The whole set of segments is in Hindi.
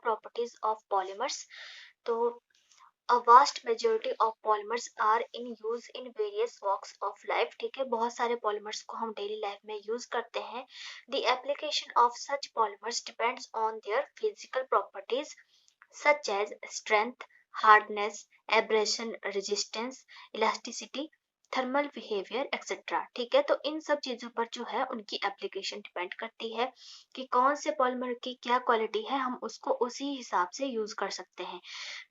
properties of polymers. तो A vast majority of polymers are in use in various walks of life. ठीक है, बहुत सारे polymers को हम daily life में use करते हैं. The application of such polymers depends on their physical properties such as strength, hardness, abrasion resistance, elasticity, thermal behaviour etcetera. ठीक है, तो इन सब चीजों पर जो है उनकी एप्लीकेशन डिपेंड करती है कि कौन से पॉलीमर की क्या क्वालिटी है, हम उसको उसी हिसाब से यूज कर सकते हैं.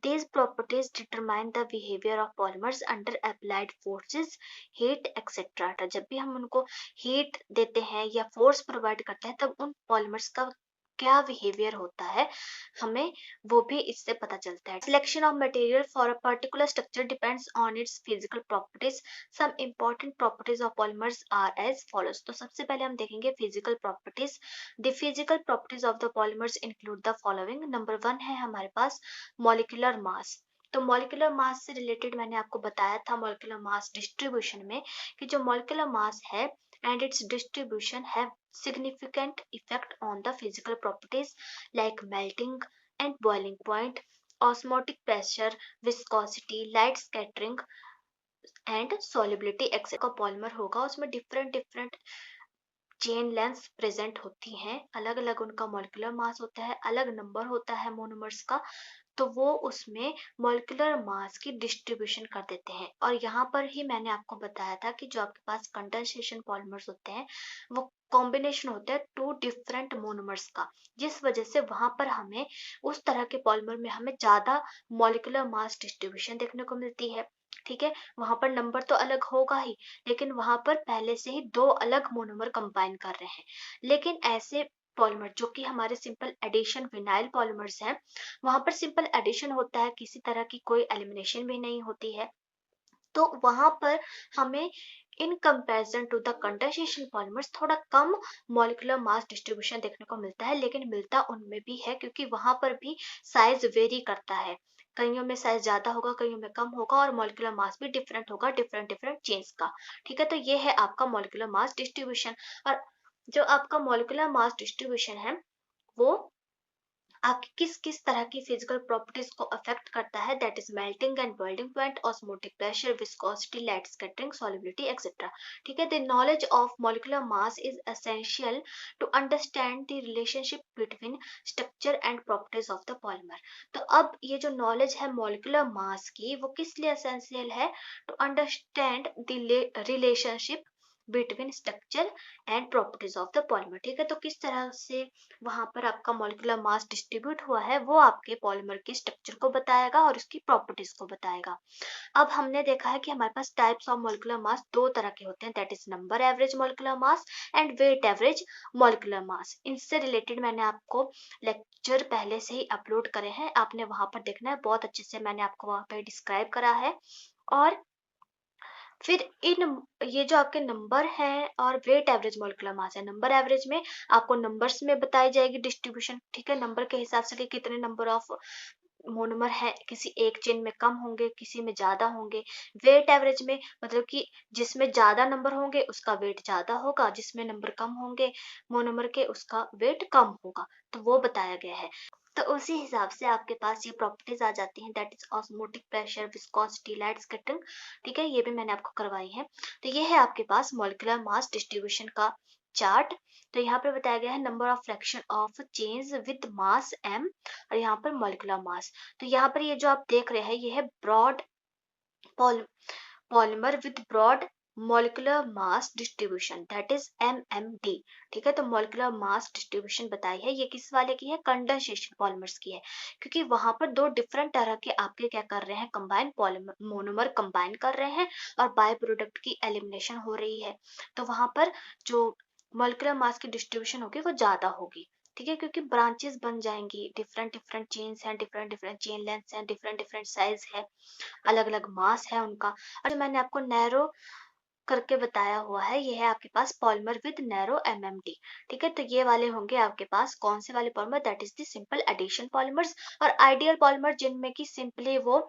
These properties determine the behavior of polymers under applied forces, heat, etc. तो जब भी हम उनको हीट देते हैं या फोर्स प्रोवाइड करते हैं तब उन पॉलीमर्स का क्या बिहेवियर होता है हमें वो भी इससे पता चलता है. Selection of material for a particular structure depends on its physical properties. Some important properties of polymers are as follows. तो सबसे पहले हम देखेंगे physical properties. The physical properties of the polymers include the following. Number 1 है हमारे पास molecular mass. तो molecular mass से रिलेटेड मैंने आपको बताया था molecular mass distribution में कि जो molecular mass है and its distribution have significant effect on the physical properties like melting and boiling point, osmotic pressure, viscosity, light scattering and solubility etc. का polymer होगा उसमें different चेन लेंथ प्रेजेंट होती हैं, अलग अलग उनका मॉलिक्यूलर मास होता है, अलग नंबर होता है मोनोमर्स का, तो वो उसमें मॉलिक्यूलर मास की डिस्ट्रीब्यूशन कर देते हैं. और यहाँ पर ही मैंने आपको बताया था कि जो आपके पास कंडेंसेशन पॉलीमर्स होते हैं वो कॉम्बिनेशन होता है टू डिफरेंट मोनोमर्स का, जिस वजह से वहां पर हमें उस तरह के पॉलीमर में हमें ज्यादा मॉलिक्यूलर मास डिस्ट्रीब्यूशन देखने को मिलती है. ठीक है, वहां पर नंबर तो अलग होगा ही, लेकिन वहां पर पहले से ही दो अलग मोनोमर कंबाइन कर रहे हैं. लेकिन ऐसे पॉलीमर जो कि हमारे सिंपल एडिशन विनाइल पॉलीमर्स हैं, वहां पर सिंपल एडिशन होता है, किसी तरह की कोई एलिमिनेशन भी नहीं होती है, तो वहां पर हमें in comparison to the condensation polymers थोड़ा कम मॉलिक्यूलर मास डिस्ट्रीब्यूशन देखने को मिलता है. लेकिन मिलता उनमें भी है क्योंकि वहां पर भी साइज वेरी करता है, कईयों में साइज ज्यादा होगा, कईयों में कम होगा, और मॉलिक्यूलर मास भी डिफरेंट होगा डिफरेंट चेन्स का. ठीक है, तो ये है आपका मॉलिक्यूलर मास डिस्ट्रीब्यूशन. और जो आपका मॉलिक्यूलर मास डिस्ट्रीब्यूशन है वो आपकी किस किस तरह की फिजिकल प्रॉपर्टीज को अफेक्ट करता है, that is melting and boiling point, osmotic pressure, viscosity, light scattering, solubility etcetera. ठीक है, the knowledge of molecular mass is essential to understand the relationship between structure and properties of the polymer. तो अब ये जो नॉलेज है मॉलिक्यूलर मास की वो किस लिए एसेंशियल है, to understand the relationship between structure and properties of the polymer. ठीक है, तो किस तरह से वहां पर आपका मॉलिक्यूलर मास डिस्ट्रीब्यूट हुआ है वो आपके पॉलीमर के स्ट्रक्चर को बताएगा और उसकी प्रॉपर्टीज को बताएगा. अब हमने देखा है कि हमारे पास टाइप्स ऑफ मॉलिक्यूलर मास दो तरह के होते हैं, that is number average molecular mass and weight average molecular mass. इनसे रिलेटेड मैंने आपको लेक्चर पहले से ही अपलोड करे हैं, आपने वहां पर देखना है, बहुत अच्छे से मैंने आपको वहां पर डिस्क्राइब करा है. और फिर इन ये जो आपके नंबर हैं और वेट एवरेज मॉलिक्यूलर मास है, नंबर एवरेज में आपको नंबर्स में बताई जाएगी डिस्ट्रीब्यूशन. ठीक है, नंबर के हिसाब से कि कितने नंबर ऑफ मोनोमर है, किसी एक चेन में कम होंगे, किसी में ज्यादा होंगे. वेट एवरेज में मतलब कि जिसमें ज्यादा नंबर होंगे उसका वेट ज्यादा होगा, जिसमें नंबर कम होंगे मोनोमर के उसका वेट कम होगा, तो वो बताया गया है. तो उसी हिसाब से आपके पास ये प्रॉपर्टीज आ जाती हैं, that is osmotic pressure, viscosity, light scattering. ठीक है, ये भी मैंने आपको करवाई है. तो ये है आपके पास मॉलिक्यूलर मास डिस्ट्रीब्यूशन का चार्ट. तो यहाँ पर बताया गया है number of fraction of chains with mass m और यहाँ पर मॉलिक्यूलर मास. तो यहाँ पर ये जो आप देख रहे हैं ये है broad polymer with broad molecular mass distribution, that is MMD. ठीक है, तो मॉलिक्यूलर मास डिस्ट्रीब्यूशन बताई है, ये किस वाले की है, कंडेंसेशन पॉलीमर्स की है, क्योंकि वहां पर दो डिफरेंट तरह के आपके क्या कर रहे हैं, कंबाइन पॉलीमर मोनोमर कंबाइन कर रहे हैं और बाय प्रोडक्ट की एलिमिनेशन हो रही है, तो वहां पर जो मॉलिक्यूलर मास की डिस्ट्रीब्यूशन होगी वो ज्यादा होगी. ठीक है, क्योंकि ब्रांचेस बन जाएंगी, डिफरेंट चेन्स हैं, डिफरेंट चेन लेंथ हैं, डिफरेंट साइज है, अलग अलग मास है उनका. और जो मैंने आपको नैरो करके बताया हुआ है ये है आपके पास पॉलीमर विद नैरो MMD. ठीक है, तो ये वाले होंगे आपके पास कौन से वाले polymer, that is the simple addition polymers. और आइडियल पॉलीमर जिनमें की सिंपली वो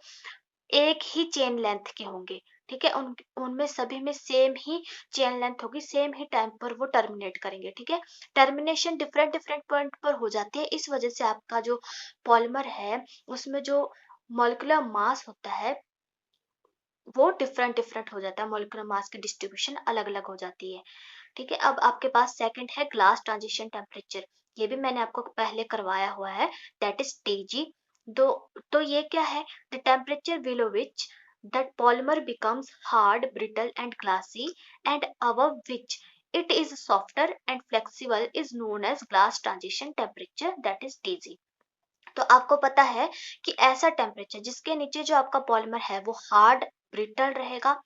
एक ही चेन लेंथ के होंगे. ठीक है, उनमें सभी में सेम ही चेन लेंथ होगी, सेम ही टाइम पर वो टर्मिनेट करेंगे। ठीक है, टर्मिनेशन डिफरेंट डिफरेंट पॉइंट पर हो जाती है, इस वजह से आपका जो पॉलीमर है उसमें जो मॉलिक्यूलर मास होता है वो डिफरेंट डिफरेंट हो जाता है, मॉलिक्यूलर मास की डिस्ट्रीब्यूशन अलग अलग हो जाती है। ठीक है, अब आपके पास सेकंड है ग्लास ट्रांजिशन टेम्परेचर, ये भी मैंने आपको पहले करवाया हुआ है, दैट इज टीजी। दो तो ये क्या है, the temperature below which that polymer becomes hard brittle and glassy and above which it is softer and flexible is known as glass transition temperature, that is TG। तो आपको पता है कि ऐसा टेम्परेचर जिसके नीचे जो आपका पॉलीमर है वो हार्ड ब्रिटल रहेगा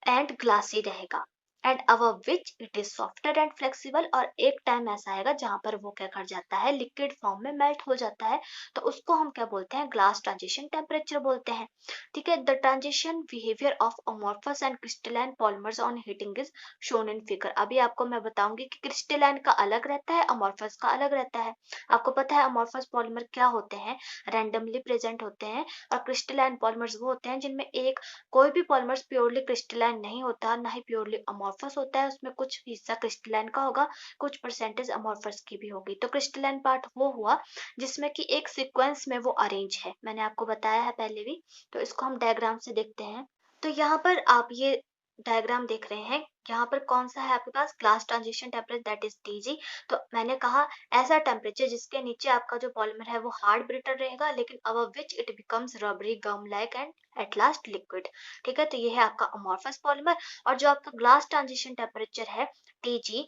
एंड ग्लासी रहेगा, and above which it is softer and flexible, और एक टाइम ऐसा आएगा जहां पर वो क्या कर जाता है, लिक्विड फॉर्म में मेल्ट हो जाता है, तो उसको हम क्या बोलते हैं, ग्लास ट्रांजिशन टेम्परेचर बोलते हैं। ठीक है, the transition behaviour of amorphous and crystalline polymers on heating is shown in figure. अभी आपको मैं बताऊंगी कि क्रिस्टलाइन का अलग रहता है, अमोर्फस का अलग रहता है। आपको पता है अमोर्फस पॉलीमर क्या होते हैं, रैंडमली प्रेजेंट होते हैं, और क्रिस्टलाइन पॉलीमर्स वो होते हैं जिनमें एक कोई भी पॉलीमर्स प्योरली क्रिस्टलाइन नहीं होता, ना ही प्योरली अमोर्फस होता है, उसमें कुछ हिस्सा क्रिस्टलाइन का होगा, कुछ परसेंटेज अमोर्फस की भी होगी। तो क्रिस्टलाइन पार्ट वो हुआ जिसमें कि एक सीक्वेंस में वो अरेंज है, मैंने आपको बताया है पहले भी। तो इसको हम डायग्राम से देखते हैं। तो यहाँ पर आप ये डायग्राम देख रहे हैं, यहाँ पर कौन सा है आपके पास, glass transition temperature that is TG. तो मैंने कहा ऐसा टेम्परेचर जिसके नीचे आपका जो पॉलीमर है वो हार्ड ब्रिटल रहेगा, लेकिन above which it becomes rubbery gum like and at last liquid. ठीक है, तो ये है आपका अमोर्फस पॉलीमर। और जो आपका ग्लास ट्रांजिशन टेम्परेचर है टीजी,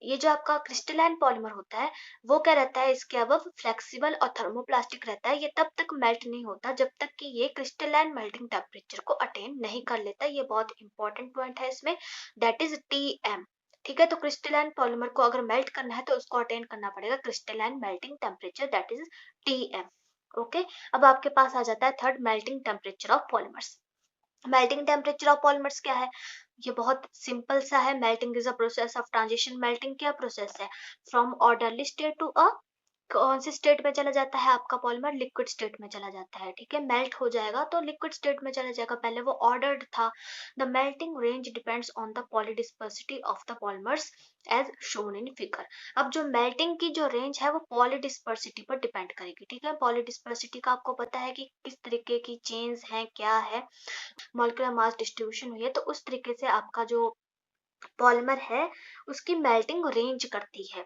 ये जो आपका क्रिस्टलाइन पॉलीमर होता है वो क्या रहता है, इसके अबव फ्लेक्सिबल और थर्मोप्लास्टिक रहता है, ये तब तक मेल्ट नहीं होता जब तक कि ये क्रिस्टलाइन मेल्टिंग टेम्परेचर को अटेन नहीं कर लेता। ये बहुत इंपॉर्टेंट पॉइंट है इसमें, दैट इज टीएम। ठीक है, तो क्रिस्टलाइन पॉलीमर को अगर मेल्ट करना है तो उसको अटेन करना पड़ेगा crystalline melting temperature, that is TM. Okay, अब आपके पास आ जाता है third, melting temperature of polymers. Melting temperature of polymers क्या है, ये बहुत सिंपल सा है, melting is a process of transition. Melting क्या प्रोसेस है, from orderly state to a, कौन सी स्टेट में चला जाता है आपका पॉलीमर, लिक्विड स्टेट में चला जाता है। ठीक है, मेल्ट हो जाएगा तो लिक्विड स्टेट में चला जाएगा, पहले वो ऑर्डर्ड था। The melting range depends on the polydispersity of the polymers as shown in figure. अब जो मेल्टिंग की जो रेंज है वो पॉलीडिस्पर्सिटी पर डिपेंड करेगी। ठीक है, पॉलीडिस्पर्सिटी का आपको पता है कि किस तरीके की चेंज है, क्या है, मॉलिक्यूलर मास डिस्ट्रीब्यूशन हुई है, तो उस तरीके से आपका जो पॉलीमर है उसकी मेल्टिंग रेंज करती है।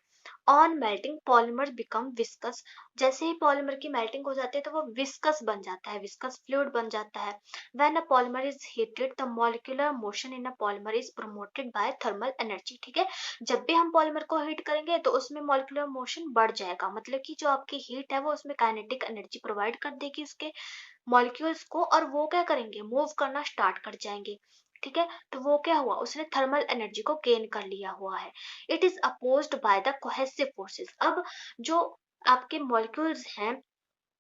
On melting polymer become viscous, जैसे ही पॉलीमर की मेल्टिंग हो जाती है तो वो विस्कस बन जाता है, विस्कस फ्लूइड बन जाता है। When a polymer is heated the molecular motion in a polymer is promoted by thermal energy. ठीक है, जब भी हम पॉलीमर को हीट करेंगे तो उसमें मॉलिक्यूलर मोशन बढ़ जाएगा, मतलब कि जो आपकी हीट है वो उसमें काइनेटिक एनर्जी प्रोवाइड कर देगी उसके मॉलिक्यूल्स को, और वो क्या करेंगे, मूव करना स्टार्ट कर जाएंगे। ठीक है, तो वो क्या हुआ, उसने थर्मल एनर्जी को गेन कर लिया हुआ है। It is opposed by the cohesive forces. अब जो आपके मॉलिक्यूल्स हैं,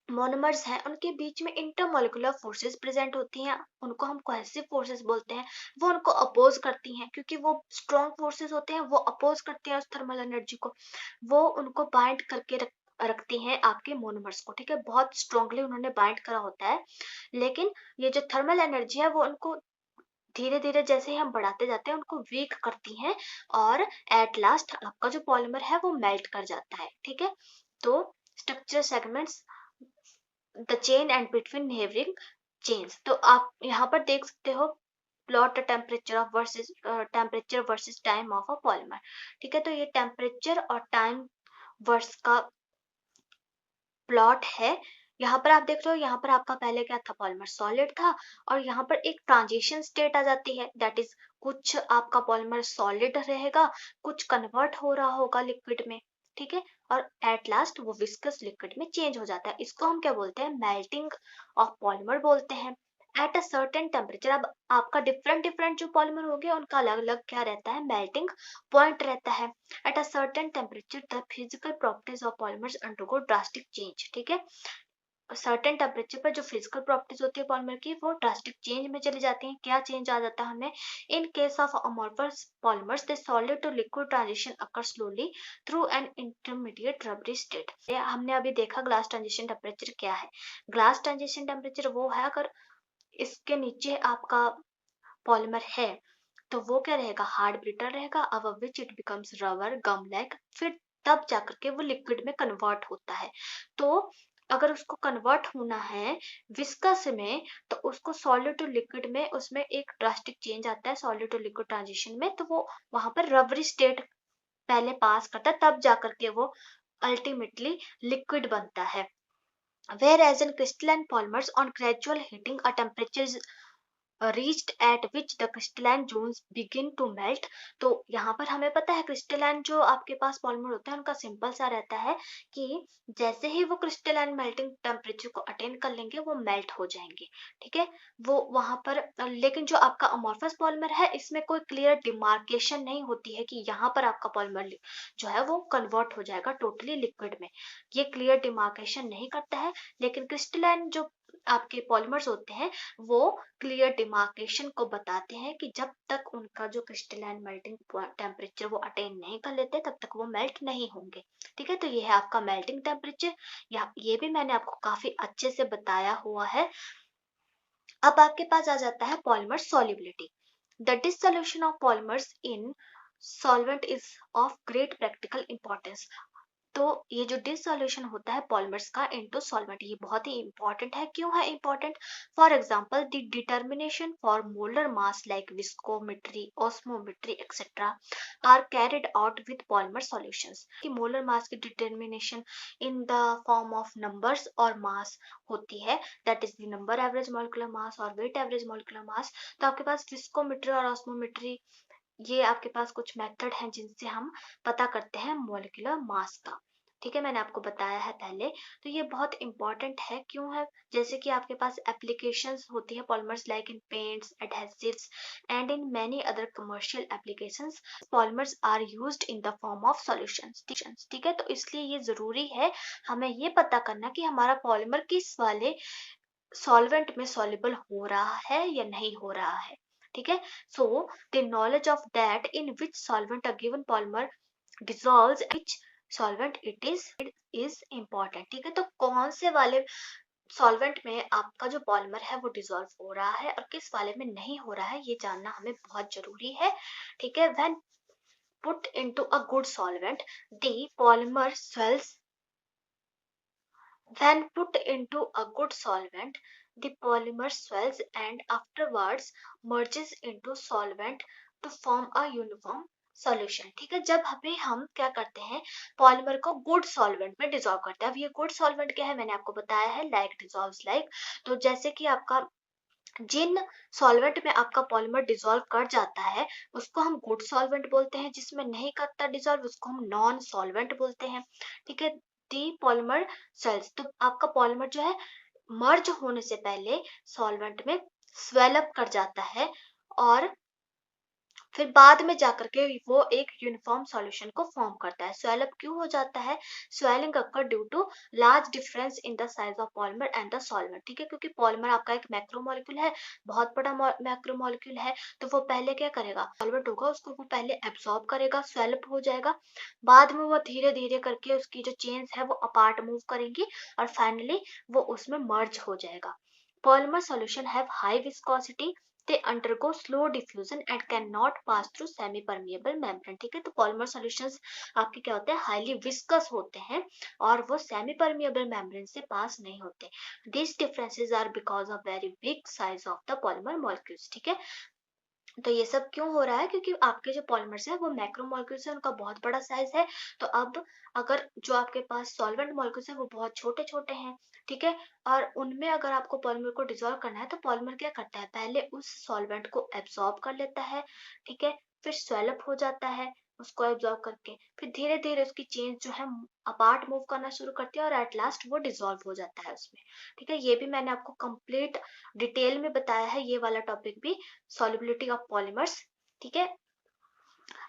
मोनोमर्स हैं, उनके बीच में इंटरमोलिकुलर फोर्सेस प्रेजेंट होती हैं, उनको हम कोहेसिव फोर्सेस बोलते हैं। वो उनको अपोज करती हैं, क्योंकि वो स्ट्रॉन्ग फोर्सेस होते हैं, वो अपोज करती हैं उस थर्मल एनर्जी को, वो उनको बाइंड करके रखती हैं आपके मोनोमर्स को। ठीक है, बहुत स्ट्रांगली उन्होंने बाइंड करा होता है, लेकिन ये जो थर्मल एनर्जी है वो उनको धीरे धीरे जैसे ही हम बढ़ाते जाते हैं उनको वीक करती हैं, और एट लास्ट आपका जो पॉलीमर है वो मेल्ट कर जाता है। ठीक है, तो structure segments, the chain and between neighbouring chains. तो आप यहाँ पर देख सकते हो, plot temperature versus time of a polymer. ठीक है, तो ये टेम्परेचर और टाइम वर्स का प्लॉट है। यहाँ पर आप देख रहे हो, यहाँ पर आपका पहले क्या था, पॉलीमर सॉलिड था, और यहाँ पर एक ट्रांजिशन स्टेट आ जाती है, दैट इज कुछ आपका पॉलीमर सॉलिड रहेगा, कुछ कन्वर्ट हो रहा होगा लिक्विड में। ठीक है, और एट लास्ट वो विस्कस लिक्विड में चेंज हो जाता है, इसको हम क्या बोलते हैं, मेल्टिंग ऑफ पॉलीमर बोलते हैं। एट अ सर्टेन टेम्परेचर, अब आपका डिफरेंट डिफरेंट जो पॉलीमर हो गया उनका अलग अलग क्या रहता है, मेल्टिंग पॉइंट रहता है। At a certain temperature, the physical properties of polymers undergo drastic change। ठीक है, सर्टेन टेम्परेचर पर जो फिजिकल प्रॉपर्टीज होती है पॉलीमर की वो ड्रास्टिक चेंज में चली जाती हैं। क्या चेंज आ जाता है हमें, in case of amorphous polymers the solid to liquid transition occur slowly through an intermediate rubbery state. हमने अभी देखा ग्लास ट्रांजिशन टेम्परेचर क्या है। ग्लास ट्रांजिशन टेम्परेचर वो है अगर इसके नीचे आपका पॉलीमर है तो वो क्या रहेगा, हार्ड ब्रिटल रहेगा, अब above it becomes rubber gum like, फिर तब जाकर के वो लिक्विड में कन्वर्ट होता है। तो अगर उसको कन्वर्ट होना है विस्कस में, तो उसको सॉलिड टू लिक्विड में उसमें एक ड्रास्टिक चेंज आता है सॉलिड टू लिक्विड ट्रांजिशन में, तो वो वहां पर रबरी स्टेट पहले पास करता है, तब जाकर के वो अल्टीमेटली लिक्विड बनता है। Whereas in crystalline polymers, on gradual heating, a temperature is reached at which the crystalline zones begin to melt। तो यहाँ पर हमें पता है क्रिस्टलाइन जो आपके पास पॉलीमर होते हैं उनका सिंपल सा रहता है कि जैसे ही वो क्रिस्टलाइन मेल्टिंग टेम्परेचर को अटेन कर लेंगे वो मेल्ट हो जाएंगे, ठीक है। वो वहां पर लेकिन जो आपका अमोर्फस पॉलीमर है इसमें कोई क्लियर डिमार्केशन नहीं होती है कि यहाँ पर आपका पॉलीमर जो है वो कन्वर्ट हो जाएगा टोटली लिक्विड में, ये क्लियर डिमार्केशन नहीं करता है। लेकिन क्रिस्टलाइन जो आपके पॉलीमर्स होते हैं वो क्लियर डिमार्केशन को बताते हैं कि जब तक उनका जो क्रिस्टलाइन मेल्टिंग टेम्परेचर वो अटेन नहीं कर लेते तब तक वो मेल्ट नहीं होंगे, ठीक है। तो ये है आपका मेल्टिंग टेम्परेचर, या ये भी मैंने आपको काफी अच्छे से बताया हुआ है। अब आपके पास आ जाता है polymer solubility. The dissolution of polymers in solvent is of great practical importance. तो ये जो डिसोल्यूशन होता है पॉलीमर्स का इनटू सॉल्वेंट, ये बहुत ही इंपॉर्टेंट है। क्यों है important? For example the determination for molar mass like viscometry, osmometry etcetera are carried out with polymer solutions. कि मोलर मास की determination in the form of numbers और मास होती है, that is the number average molecular mass और वेट एवरेज मॉलिक्यूलर मास। तो आपके पास विस्कोमेट्री और ऑस्मोमेट्री, ये आपके पास कुछ मेथड हैं जिनसे हम पता करते हैं मॉलिक्यूलर मास का, ठीक है, मैंने आपको बताया है पहले। तो ये बहुत इंपॉर्टेंट है। क्यों है? जैसे कि आपके पास एप्लीकेशंस होती है polymers like in paints, adhesives and in many other commercial applications, polymers are used in the form of solutions, ठीक है। तो इसलिए ये जरूरी है हमें ये पता करना कि हमारा पॉलीमर किस वाले सॉल्वेंट में सॉल्युबल हो रहा है या नहीं हो रहा है, ठीक है। So the knowledge of that in which solvent a given polymer dissolves, which solvent it is important, ठीक है। तो कौन से वाले सॉल्वेंट में आपका जो पॉलीमर है वो डिसॉल्व हो रहा है और किस वाले में नहीं हो रहा है ये जानना हमें बहुत जरूरी है, ठीक है। When put into a good solvent the polymer swells। When put into a good solvent, the polymer swells and afterwards merges into solvent to form a uniform solution, ठीक है। जब हमें हम क्या करते हैं पॉलीमर को गुड सॉल्वेंट में डिसॉल्व करते हैं। अब ये गुड सॉल्वेंट क्या है मैंने आपको बताया है, लाइक डिसॉल्व्स लाइक। तो जैसे कि आपका जिन सॉल्वेंट में आपका पॉलीमर डिसॉल्व कर जाता है उसको हम गुड सॉल्वेंट बोलते हैं, जिसमें नहीं करता डिसॉल्व उसको हम नॉन सॉल्वेंट बोलते हैं, ठीक है। दी पॉलीमर सेल्स, तो आपका पॉलीमर जो है मर्ज होने से पहले सॉल्वेंट में स्वेल अप कर जाता है और फिर बाद में जाकर के वो एक यूनिफॉर्म सॉल्यूशन को फॉर्म करता है। स्वेल अप क्यों हो जाता है? Swelling occur due to large difference in the size of polymer and the solvent, ठीक है। क्योंकि पॉलीमर आपका एक मैक्रोमोलिक्यूल है, बहुत बड़ा मैक्रोमोलिक्यूल है, तो वो पहले क्या करेगा, सॉल्वेंट होगा उसको वो पहले एब्सॉर्ब करेगा, स्वेल अप हो जाएगा, बाद में वो धीरे धीरे करके उसकी जो चेन्स है वो अपार्ट मूव करेंगी और फाइनली वो उसमें मर्ज हो जाएगा। Polymer solution have high viscosity, they undergo slow diffusion and cannot pass through semi permeable membrane, ठीक है। तो पॉलीमर सॉल्यूशंस आपके क्या होते हैं, हाईली विस्कस होते हैं और वो सेमी परमिएबल मेम्ब्रेन से पास नहीं होते। This differences are because of very big size of the polymer molecules, ठीक है। तो ये सब क्यों हो रहा है? क्योंकि आपके जो पॉलीमर्स है वो मैक्रोमोलिक्यूल्स है, उनका बहुत बड़ा साइज है। तो अब अगर जो आपके पास सॉल्वेंट मॉलिक्यूल्स है वो बहुत छोटे छोटे हैं, ठीक है। और उनमें अगर आपको पॉलीमर को डिसॉल्व करना है तो पॉलीमर क्या करता है, पहले उस सॉल्वेंट को एब्सॉर्ब कर लेता है, ठीक है, फिर स्वेलअप हो जाता है उसको एब्सॉर्ब करके, फिर धीरे धीरे उसकी चेन्स जो है अपार्ट मूव करना शुरू करती है और एट लास्ट वो डिसॉल्व हो जाता है उसमें, ठीक है। ये भी मैंने आपको कंप्लीट डिटेल में बताया है, ये वाला टॉपिक भी, सॉल्युबिलिटी ऑफ पॉलीमर्स, ठीक है।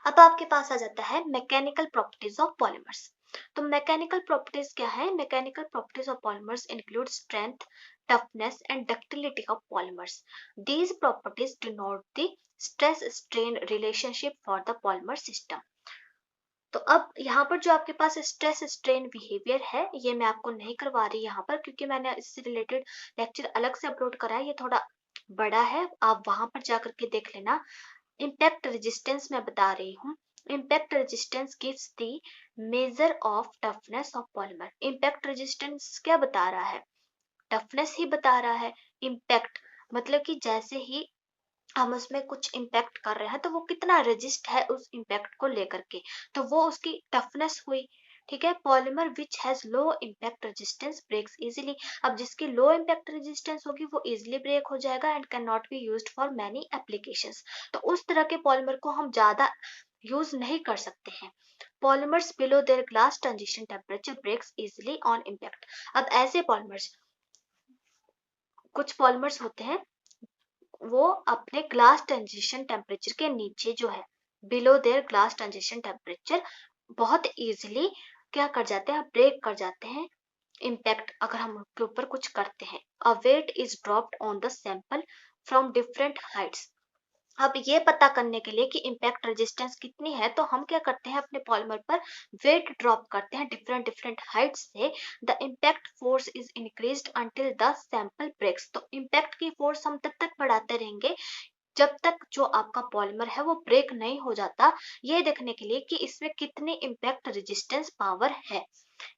अब आपके पास आ जाता है मैकेनिकल प्रॉपर्टीज ऑफ पॉलीमर्स। तो मैकेनिकल प्रॉपर्टीज क्या है? Mechanical properties of polymers include strength, toughness and ductility of polymers. These properties denote the stress strain relationship for the polymer system. तो अब यहाँ पर जो आपके पास स्ट्रेस स्ट्रेन बिहेवियर है ये मैं आपको नहीं करवा रही यहाँ पर, क्योंकि मैंने इससे रिलेटेड लेक्चर अलग से अपलोड करा है, ये थोड़ा बड़ा है, आप वहां पर जाकर के देख लेना। इम्पैक्ट रेजिस्टेंस मैं बता रही हूँ। Impact resistance gives the measure of toughness of polymer. Impact resistance क्या बता रहा है? टफनेस ही बता रहा है। इम्पैक्ट मतलब कि जैसे ही हम उसमें कुछ इम्पैक्ट कर रहे हैं तो वो कितना रेजिस्ट है उस इम्पैक्ट को लेकर के, तो वो उसकी टफनेस हुई। ठीक है, polymer which has low impact resistance breaks easily. अब जिसकी लो इम्पैक्ट रेजिस्टेंस होगी वो इजीली ब्रेक हो जाएगा and can not be used for many applications. तो उस तरह के पॉलीमर को हम ज्यादा यूज नहीं कर सकते हैं। Polymers below their glass transition temperature breaks easily on impact. अब ऐसे पॉलीमर्स, कुछ पॉलीमर्स होते हैं वो अपने ग्लास ट्रांजिशन टेम्परेचर के नीचे जो है, below their glass transition temperature, बहुत इजीली क्या कर जाते हैं, ब्रेक कर जाते हैं इम्पैक्ट अगर हम उनके ऊपर कुछ करते हैं। A weight is dropped on the sample from different heights. अब ये पता करने के लिए कि इम्पैक्ट रेजिस्टेंस कितनी है, तो हम क्या करते हैं, अपने पॉलीमर पर वेट ड्रॉप करते हैं डिफरेंट डिफरेंट हाइट से। The impact force is increased until the sample breaks. तो इम्पैक्ट की फोर्स हम तब तक बढ़ाते रहेंगे जब तक जो आपका पॉलीमर है वो ब्रेक नहीं हो जाता, ये देखने के लिए कि इसमें कितनी इम्पैक्ट रेजिस्टेंस पावर है।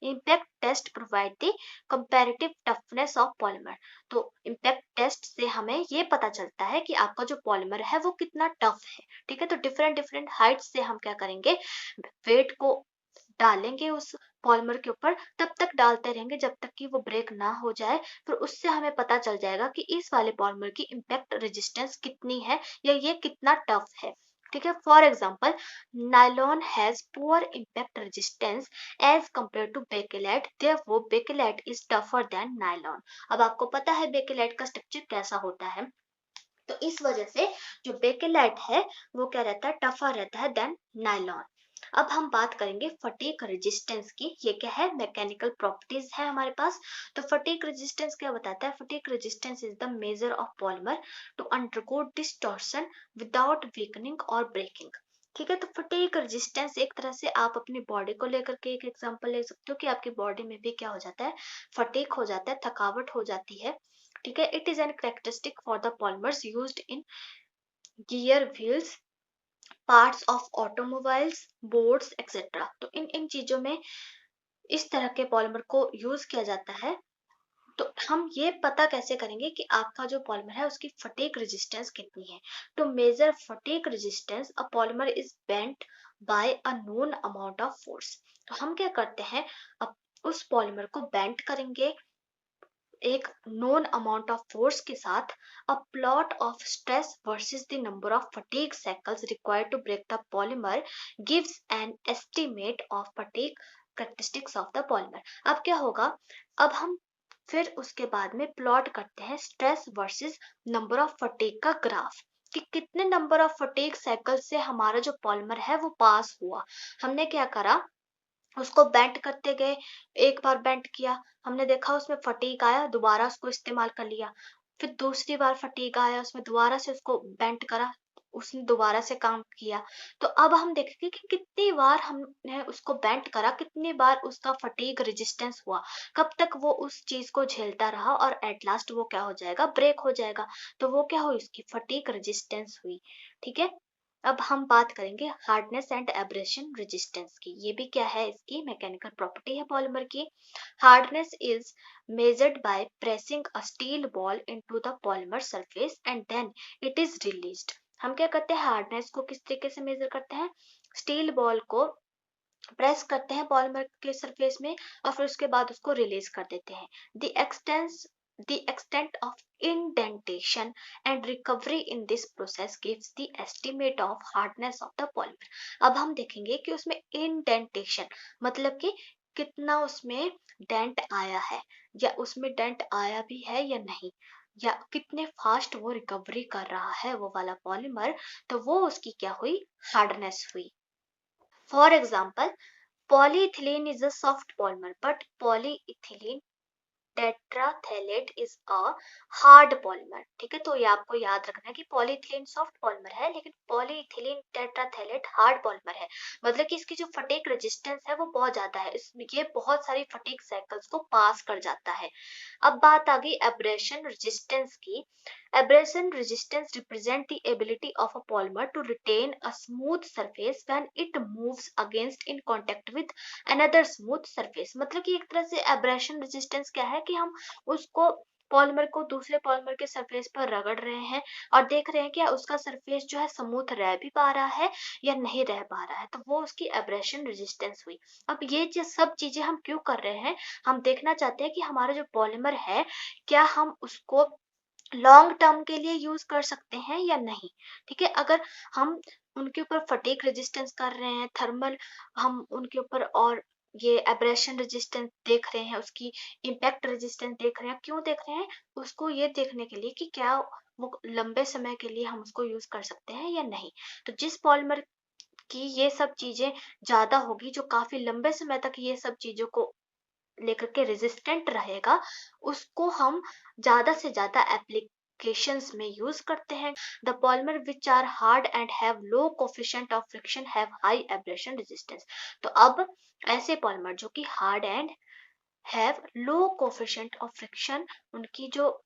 Impact test provide the comparative toughness of polymer. तो इम्पैक्ट टेस्ट से हमें ये पता चलता है कि आपका जो पॉलीमर है वो कितना टफ है। ठीक है, तो डिफरेंट डिफरेंट हाइट से हम क्या करेंगे, वेट को डालेंगे उस पॉलीमर के ऊपर, तब तक डालते रहेंगे जब तक कि वो ब्रेक ना हो जाए। फिर उससे हमें पता चल जाएगा कि इस वाले पॉलीमर की इम्पैक्ट रेजिस्टेंस कितनी है या ये कितना टफ है। ठीक है, for example nylon has poor impact resistance as compare to bakelite, therefore bakelite is tougher than nylon. अब आपको पता है बेकेलेट का स्ट्रक्चर कैसा होता है, तो इस वजह से जो बेकेलेट है वो क्या रहता है, टफर रहता है देन नायलॉन। अब हम बात करेंगे फटीग रेजिस्टेंस की। ये क्या है, मैकेनिकल प्रॉपर्टीज है हमारे पास। तो फटीग रेजिस्टेंस क्या बताता है, fatigue resistance is the measure of polymer to undergo distortion without weakening और ब्रेकिंग। ठीक है, तो फटीग रेजिस्टेंस एक तरह से आप अपनी बॉडी को लेकर के एक एग्जांपल ले सकते हो कि आपकी बॉडी में भी क्या हो जाता है, फटीग हो जाता है, थकावट हो जाती है। ठीक है, it is an characteristic for the polymers used in gear wheels, parts of automobiles, boards etcetera. तो इन इन चीजों में इस तरह के पॉलीमर को यूज किया जाता है। तो हम ये पता कैसे करेंगे कि आपका जो पॉलीमर है उसकी फटीग रेजिस्टेंस कितनी है। To measure fatigue resistance a polymer is bent by a known amount of force. तो हम क्या करते हैं, अब उस पॉलीमर को बेंट करेंगे एक नोन अमाउंट ऑफ फोर्स के साथ। A plot of stress versus the number of fatigue cycles required to break the polymer gives an estimate of fatigue characteristics of the polymer. अब क्या होगा, अब हम फिर उसके बाद में प्लॉट करते हैं stress versus number of fatigue का ग्राफ, कि कितने नंबर ऑफ फटीग साइकिल से हमारा जो पॉलीमर है वो पास हुआ। हमने क्या करा, उसको बेंट करते गए, एक बार बेंट किया, हमने देखा उसमें फटीग आया, दोबारा उसको इस्तेमाल कर लिया। फिर दूसरी बार फटीग आया, उसमें दोबारा से उसको बेंट करा, उसने दोबारा से काम किया। तो अब हम देखेंगे कि कितनी बार हमने उसको बेंट करा, कितनी बार उसका फटीग रेजिस्टेंस हुआ, कब तक वो उस चीज को झेलता रहा और एट लास्ट वो क्या हो जाएगा, ब्रेक हो जाएगा। तो वो क्या हुई, उसकी फटीग रेजिस्टेंस हुई। ठीक है, अब हम बात करेंगे हार्डनेस एंड एब्रेशन रेजिस्टेंस की। ये भी क्या है, इसकी मैकेनिकल प्रॉपर्टी है पॉलीमर की। Hardness is measured by pressing a steel ball into the polymer surface and then it is released. हम क्या करते हैं, हार्डनेस को किस तरीके से मेजर करते हैं, स्टील बॉल को प्रेस करते हैं पॉलीमर के सरफेस में और फिर उसके बाद उसको रिलीज कर देते हैं। The extent of indentation and recovery in this process gives the estimate of hardness of the polymer। अब हम देखेंगे कि उसमें indentation मतलब कि कितना उसमें डेंट आया है, या उसमें डेंट आया भी है या नहीं, या कितने फास्ट वो रिकवरी कर रहा है वो वाला पॉलीमर, तो वो उसकी क्या हुई, हार्डनेस हुई। For example polyethylene is a soft polymer but polyethylene terephthalate is a hard polymer. ठीक है, तो ये आपको याद रखना है कि पॉलीइथिलीन सॉफ्ट पॉलीमर है लेकिन पॉलीइथिलीन टेट्राथैलेट हार्ड पॉलीमर है। मतलब कि इसकी जो फटीग रेजिस्टेंस है वो बहुत ज्यादा है, ये बहुत सारी फटीग साइकिल्स को पास कर जाता है। अब बात आ गई एब्रेशन रेजिस्टेंस की। Abrasion resistance represents the ability of a polymer to retain a smooth surface when it moves against in contact with another smooth surface। मतलब कि एक तरह से abrasion resistance क्या है कि हम उसको पॉलीमर को दूसरे पॉलीमर के सरफेस पर रगड़ रहे हैं और देख रहे हैं कि उसका सरफेस जो है स्मूथ रह भी पा रहा है या नहीं रह पा रहा है, तो वो उसकी एब्रेशन रेजिस्टेंस हुई। अब ये जो सब चीजें हम क्यों कर रहे हैं, हम देखना चाहते हैं कि हमारा जो पॉलीमर है क्या हम उसको लॉन्ग टर्म के लिए यूज कर सकते हैं या नहीं। ठीक है, अगर हम उनके ऊपर फटीग रेजिस्टेंस कर रहे हैं, थर्मल हम उनके ऊपर और ये एब्रेशन रेजिस्टेंस देख रहे हैं, उसकी इम्पैक्ट रेजिस्टेंस देख रहे हैं, क्यों देख रहे हैं, उसको ये देखने के लिए कि क्या वो लंबे समय के लिए हम उसको यूज कर सकते हैं या नहीं। तो जिस पॉलीमर की ये सब चीजें ज्यादा होगी, जो काफी लंबे समय तक ये सब चीजों को लेकर के रेजिस्टेंट रहेगा, उसको हम ज्यादा से ज्यादा एप्लीकेशंस में यूज करते हैं। The polymer which are hard and have low coefficient of friction have high abrasion resistance. तो अब ऐसे पॉलीमर जो कि hard and have low coefficient of friction, उनकी जो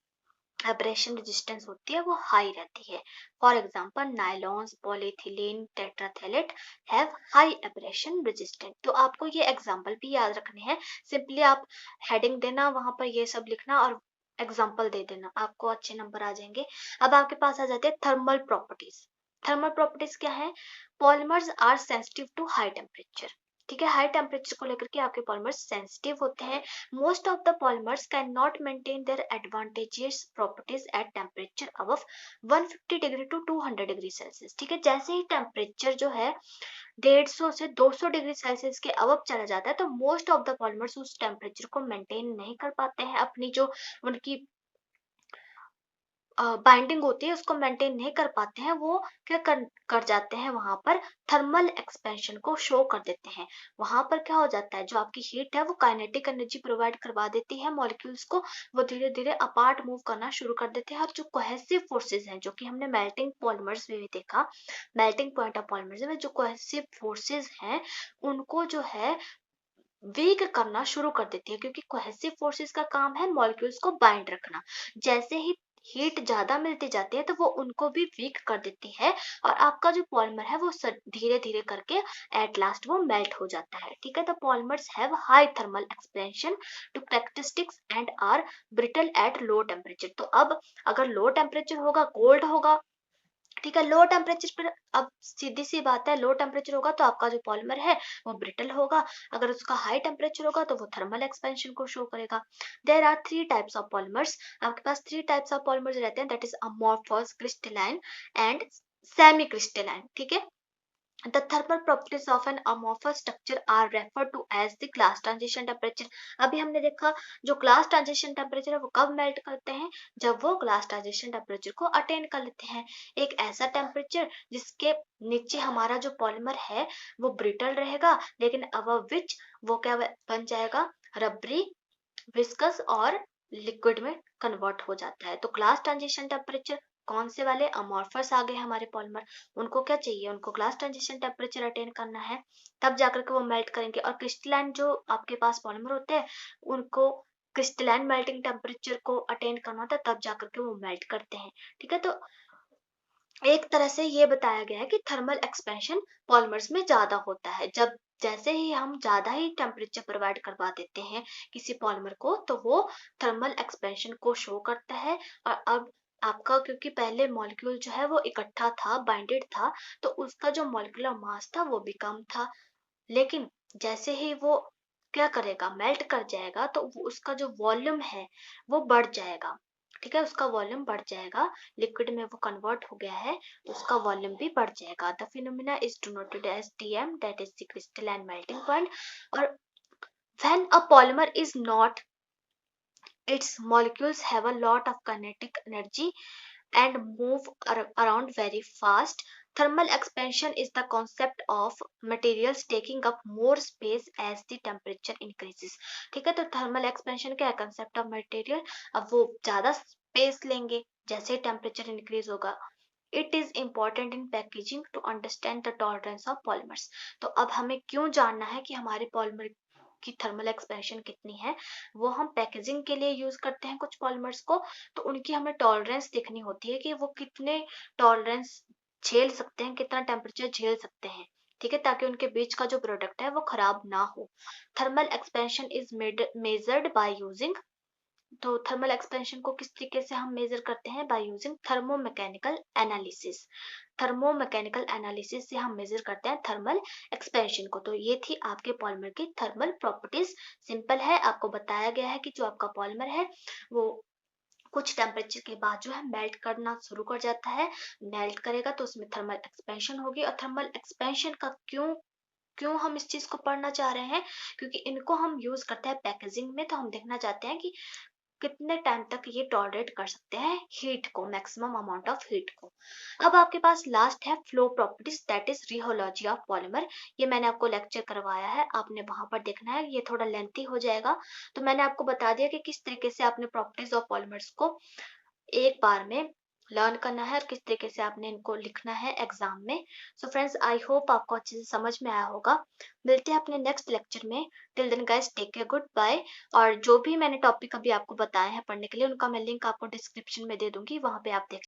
एब्रेशन रेजिस्टेंस होती है वो हाई रहती है। For example nylons, polyethylene, terephthalate have high abrasion resistant. तो आपको ये एग्जांपल भी याद रखने हैं, सिंपली आप हेडिंग देना, वहां पर ये सब लिखना और एग्जांपल दे देना, आपको अच्छे नंबर आ जाएंगे। अब आपके पास आ जाते हैं थर्मल प्रॉपर्टीज। थर्मल प्रॉपर्टीज क्या है? Polymers are sensitive to high temperature. ठीक है, हाई टेम्परेचर को लेकर के आपके पॉलीमर्स सेंसिटिव होते हैं। Most of the polymers cannot maintain their advantageous properties at temperature above 150 degree to 200 degree Celsius. ठीक है, जैसे ही टेम्परेचर जो है 150 से 200 डिग्री सेल्सियस के अबव चला जाता है, तो मोस्ट ऑफ द पॉलीमर्स उस टेम्परेचर को मेंटेन नहीं कर पाते हैं, अपनी जो उनकी बाइंडिंग होती है उसको मेंटेन नहीं कर पाते हैं। वो क्या कर जाते हैं, वहां पर थर्मल एक्सपेंशन को शो कर देते हैं। वहां पर क्या हो जाता है, जो आपकी हीट है वो काइनेटिक एनर्जी प्रोवाइड करवा देती है मॉलिक्यूल्स को, वो धीरे धीरे अपार्ट मूव करना शुरू कर देते हैं। और जो कोहेसिव फोर्सेज हैं, जो कि हमने मेल्टिंग पॉलीमर्स में भी देखा, मेल्टिंग पॉइंट ऑफ पॉलीमर्स में जो कोहेसिव फोर्सेज हैं उनको जो है वीक करना शुरू कर देती है, क्योंकि कोहेसिव फोर्सेस का काम है मॉलिक्यूल्स को बाइंड रखना। जैसे ही हीट ज्यादा मिलती जाती है तो वो उनको भी वीक कर देती है और आपका जो पॉलीमर है वो धीरे धीरे करके एट लास्ट वो मेल्ट हो जाता है। ठीक है, the polymers have high thermal expansion to characteristics and are brittle at low temperature. तो अब अगर लो टेम्परेचर होगा, कोल्ड होगा, ठीक है, लो टेम्परेचर पर अब सीधी सी बात है, लो टेम्परेचर होगा तो आपका जो पॉलीमर है वो ब्रिटल होगा, अगर उसका हाई टेम्परेचर होगा तो वो थर्मल एक्सपेंशन को शो करेगा। There are three types of polymers. आपके पास थ्री टाइप्स ऑफ पॉलीमर्स रहते हैं, that is amorphous, crystalline and semi crystalline. ठीक है, the thermal properties of an amorphous structure are referred to as the glass transition temperature। अभी हमने देखा जो glass transition temperature है वो कब मेल्ट करते हैं, जब वो glass transition temperature को अटेंड कर लेते हैं। एक ऐसा टेम्परेचर जिसके नीचे हमारा जो पॉलीमर है वो ब्रिटल रहेगा, लेकिन above which वो क्या बन जाएगा, रबरी, विस्कस और लिक्विड में कन्वर्ट हो जाता है। तो ग्लास ट्रांजिशन टेम्परेचर कौन से वाले, अमॉर्फस आ गए हमारे पॉलीमर, उनको क्या चाहिए, उनको ग्लास ट्रांजिशन टेम्परेचर अटेन करना है, तब जाकर के वो मेल्ट करेंगे। और क्रिस्टलाइन जो आपके पास पॉलीमर होते हैं उनको क्रिस्टलाइन मेल्टिंग टेम्परेचर को अटेन करना होता है, तब जाकर के वो मेल्ट करते हैं। ठीक है, तो एक तरह से ये बताया गया है कि थर्मल एक्सपेंशन पॉलीमर्स में ज्यादा होता है। जब जैसे ही हम ज्यादा ही टेम्परेचर प्रोवाइड करवा देते हैं किसी पॉलीमर को, तो वो थर्मल एक्सपेंशन को शो करता है। और अब आपका क्योंकि पहले मॉलिक्यूल जो है वो इकट्ठा था, बाइंडेड था, तो उसका जो मॉलिक्यूलर मास था वो भी कम था, लेकिन जैसे ही वो क्या करेगा, मेल्ट कर जाएगा, तो उसका जो वॉल्यूम है वो बढ़ जाएगा। ठीक है, उसका वॉल्यूम बढ़ जाएगा, लिक्विड में वो कन्वर्ट हो गया है तो उसका वॉल्यूम भी बढ़ जाएगा। The phenomena is denoted as TM, that is the crystalline melting point. और when a polymer is not, its molecules have a lot of kinetic energy and move around very fast, Thermal expansion is the concept of materials taking up more space as the temperature increases. ठीक है, तो थर्मल एक्सपेंशन क्या है? कंसेप्ट ऑफ मटेरियल, अब वो ज्यादा स्पेस लेंगे जैसे टेम्परेचर इंक्रीज होगा. It is important in packaging to understand the tolerance of polymers. तो अब हमें क्यों जानना है कि हमारे पॉलीमर की थर्मल एक्सपेंशन कितनी है? वो हम पैकेजिंग के लिए यूज करते हैं कुछ पॉलीमर्स को, तो उनकी हमें टॉलरेंस देखनी होती है कि वो कितने टॉलरेंस झेल सकते हैं, कितना टेम्परेचर झेल सकते हैं. ठीक है, ताकि उनके बीच का जो प्रोडक्ट है वो खराब ना हो. Thermal expansion is measured by using. तो थर्मल एक्सपेंशन को किस तरीके से हम मेजर करते हैं? By using thermomechanical analysis. Thermomechanical analysis से हम मेजर करते हैं थर्मल एक्सपेंशन को. तो ये थी आपके पॉलीमर की थर्मल प्रॉपर्टीज. सिंपल है, आपको बताया गया है कि जो आपका पॉलीमर है वो कुछ टेम्परेचर के बाद जो है मेल्ट करना शुरू कर जाता है. मेल्ट करेगा तो उसमें थर्मल एक्सपेंशन होगी. और थर्मल एक्सपेंशन का क्यों क्यों हम इस चीज को पढ़ना चाह रहे हैं? क्योंकि इनको हम यूज करते हैं पैकेजिंग में, तो हम देखना चाहते हैं कि कितने टाइम तक ये टॉलरेट कर सकते हैं हीट को, मैक्सिमम अमाउंट ऑफ हीट को. अब आपके पास लास्ट है flow properties, that is rheology of polymer. ये मैंने आपको लेक्चर करवाया है, आपने वहां पर देखना है, ये थोड़ा लेंथी हो जाएगा. तो मैंने आपको बता दिया कि किस तरीके से आपने प्रॉपर्टीज ऑफ पॉलीमर्स को एक बार में लर्न करना है और किस तरीके से आपने इनको लिखना है एग्जाम में. सो फ्रेंड्स, आई होप आपको अच्छे से समझ में आया होगा. मिलते हैं अपने नेक्स्ट लेक्चर में. Till then guys, take care, goodbye. और जो भी मैंने टॉपिक अभी आपको बताए हैं पढ़ने के लिए, उनका मैं लिंक आपको डिस्क्रिप्शन में दे दूंगी, वहां पे आप देख